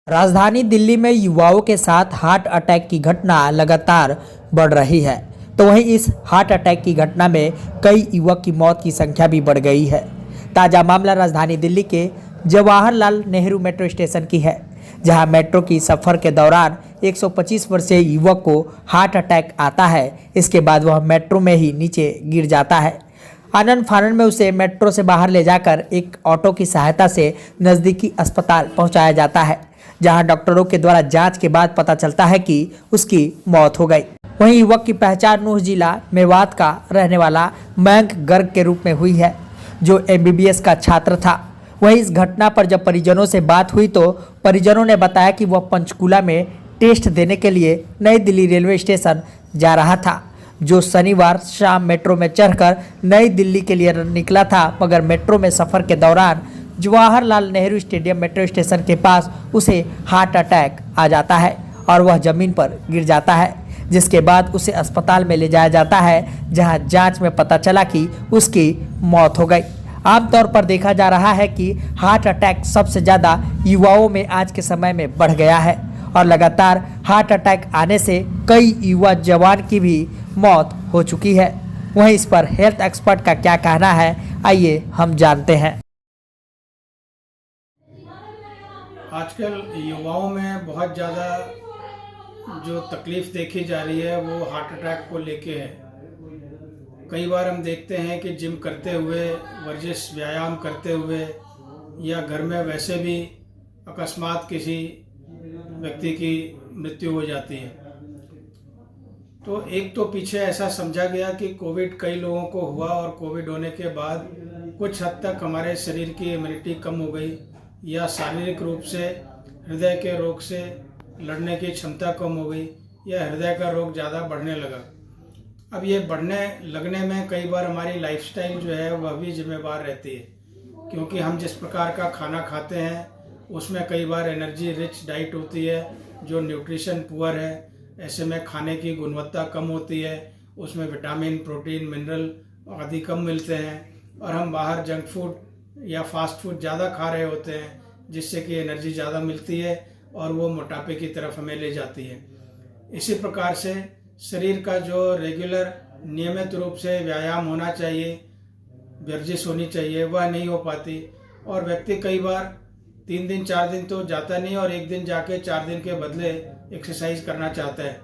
राजधानी दिल्ली में युवाओं के साथ हार्ट अटैक की घटना लगातार बढ़ रही है। तो वहीं इस हार्ट अटैक की घटना में कई युवक की मौत की संख्या भी बढ़ गई है। ताज़ा मामला राजधानी दिल्ली के जवाहरलाल नेहरू मेट्रो स्टेशन की है, जहां मेट्रो की सफर के दौरान 125 वर्षीय युवक को हार्ट अटैक आता है। इसके बाद वह मेट्रो में ही नीचे गिर जाता है। आनन फानन में उसे मेट्रो से बाहर ले जाकर एक ऑटो की सहायता से नज़दीकी अस्पताल पहुंचाया जाता है, जहां डॉक्टरों के द्वारा जांच के बाद पता चलता है कि उसकी मौत हो गई। वहीं युवक की पहचान नूह जिला मेवात का रहने वाला मयंक गर्ग के रूप में हुई है, जो MBBS का छात्र था। वहीं इस घटना पर जब परिजनों से बात हुई तो परिजनों ने बताया कि वह पंचकूला में टेस्ट देने के लिए नई दिल्ली रेलवे स्टेशन जा रहा था, जो शनिवार शाम मेट्रो में चढ़कर नई दिल्ली के लिए निकला था। मगर मेट्रो में सफ़र के दौरान Jawaharlal Nehru stadium metro station के पास उसे हार्ट अटैक आ जाता है और वह ज़मीन पर गिर जाता है, जिसके बाद उसे अस्पताल में ले जाया जाता है, जहां जांच में पता चला कि उसकी मौत हो गई। आमतौर पर देखा जा रहा है कि हार्ट अटैक सबसे ज़्यादा युवाओं में आज के समय में बढ़ गया है और लगातार हार्ट अटैक आने से कई युवा जवान की भी मौत हो चुकी है। वहीं इस पर हेल्थ एक्सपर्ट का क्या कहना है, आइए हम जानते हैं। आजकल युवाओं में बहुत ज़्यादा जो तकलीफ़ देखी जा रही है वो हार्ट अटैक को लेके है। कई बार हम देखते हैं कि जिम करते हुए, वर्जिश व्यायाम करते हुए या घर में वैसे भी अकस्मात किसी व्यक्ति की मृत्यु हो जाती है। तो एक तो पीछे ऐसा समझा गया कि कोविड कई लोगों को हुआ और कोविड होने के बाद कुछ हद तक हमारे शरीर की इम्यूनिटी कम हो गई या शारीरिक रूप से हृदय के रोग से लड़ने की क्षमता कम हो गई या हृदय का रोग ज़्यादा बढ़ने लगा। अब ये बढ़ने लगने में कई बार हमारी लाइफस्टाइल जो है वह भी जिम्मेवार रहती है, क्योंकि हम जिस प्रकार का खाना खाते हैं उसमें कई बार एनर्जी रिच डाइट होती है जो न्यूट्रिशन पुअर है। ऐसे में खाने की गुणवत्ता कम होती है, उसमें विटामिन, प्रोटीन, मिनरल आदि कम मिलते हैं और हम बाहर जंक फूड या फास्ट फूड ज़्यादा खा रहे होते हैं, जिससे कि एनर्जी ज़्यादा मिलती है और वो मोटापे की तरफ हमें ले जाती है। इसी प्रकार से शरीर का जो रेगुलर नियमित रूप से व्यायाम होना चाहिए, वर्जिश होनी चाहिए, वह नहीं हो पाती और व्यक्ति कई बार 3 दिन 4 दिन तो जाता नहीं और एक दिन जाके 4 दिन के बदले एक्सरसाइज करना चाहता है।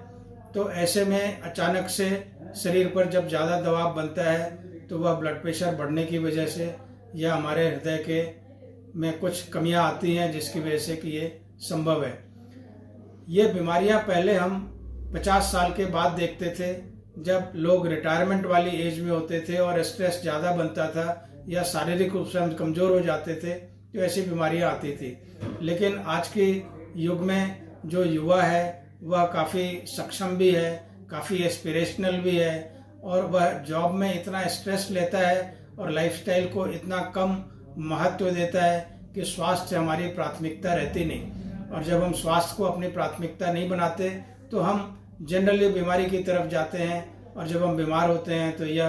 तो ऐसे में अचानक से शरीर पर जब ज़्यादा दबाव बनता है तो वह ब्लड प्रेशर बढ़ने की वजह से या हमारे हृदय के में कुछ कमियां आती हैं, जिसकी वजह से कि ये संभव है। ये बीमारियां पहले हम 50 साल के बाद देखते थे, जब लोग रिटायरमेंट वाली एज में होते थे और स्ट्रेस ज़्यादा बनता था या शारीरिक रूप से हम कमज़ोर हो जाते थे, तो ऐसी बीमारियां आती थी। लेकिन आज के युग में जो युवा है वह काफ़ी सक्षम भी है, काफ़ी एस्पिरेशनल भी है और वह जॉब में इतना स्ट्रेस लेता है और लाइफस्टाइल को इतना कम महत्व देता है कि स्वास्थ्य हमारी प्राथमिकता रहती नहीं। और जब हम स्वास्थ्य को अपनी प्राथमिकता नहीं बनाते तो हम जनरली बीमारी की तरफ जाते हैं और जब हम बीमार होते हैं तो यह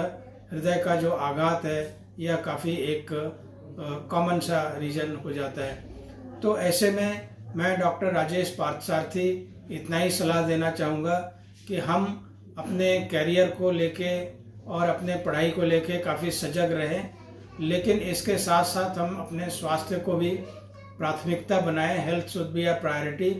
हृदय का जो आघात है यह काफ़ी एक कॉमन सा रीजन हो जाता है। तो ऐसे में मैं डॉक्टर राजेश पार्थसारथी इतना ही सलाह देना चाहूँगा कि हम अपने कैरियर को लेके और अपने पढ़ाई को लेके काफ़ी सजग रहें, लेकिन इसके साथ साथ हम अपने स्वास्थ्य को भी प्राथमिकता बनाएं। Health should be a priority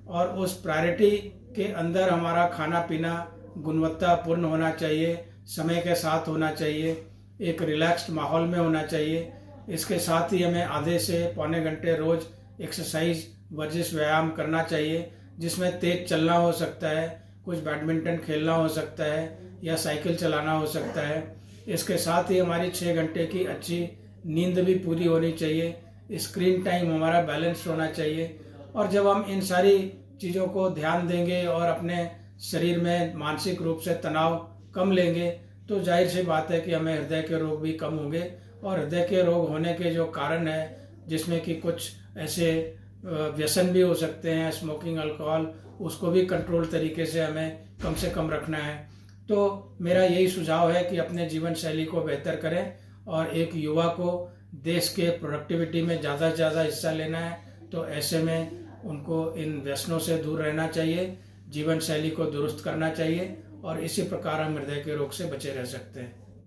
और उस प्रायोरिटी के अंदर हमारा खाना पीना गुणवत्तापूर्ण होना चाहिए, समय के साथ होना चाहिए, एक रिलैक्स्ड माहौल में होना चाहिए। इसके साथ ही हमें आधे से पौने घंटे रोज़ एक्सरसाइज, वर्जिश, व्यायाम करना चाहिए, जिसमें तेज चलना हो सकता है, कुछ बैडमिंटन खेलना हो सकता है या साइकिल चलाना हो सकता है। इसके साथ ही हमारी 6 घंटे की अच्छी नींद भी पूरी होनी चाहिए, स्क्रीन टाइम हमारा बैलेंस होना चाहिए। और जब हम इन सारी चीज़ों को ध्यान देंगे और अपने शरीर में मानसिक रूप से तनाव कम लेंगे तो जाहिर सी बात है कि हमें हृदय के रोग भी कम होंगे। और हृदय के रोग होने के जो कारण है, जिसमें कि कुछ ऐसे व्यसन भी हो सकते हैं, स्मोकिंग, अल्कोहल, उसको भी कंट्रोल तरीके से हमें कम रखना है। तो मेरा यही सुझाव है कि अपने जीवन शैली को बेहतर करें और एक युवा को देश के प्रोडक्टिविटी में ज़्यादा से ज़्यादा हिस्सा लेना है। तो ऐसे में उनको इन व्यसनों से दूर रहना चाहिए, जीवन शैली को दुरुस्त करना चाहिए और इसी प्रकार हम हृदय के रोग से बचे रह सकते हैं।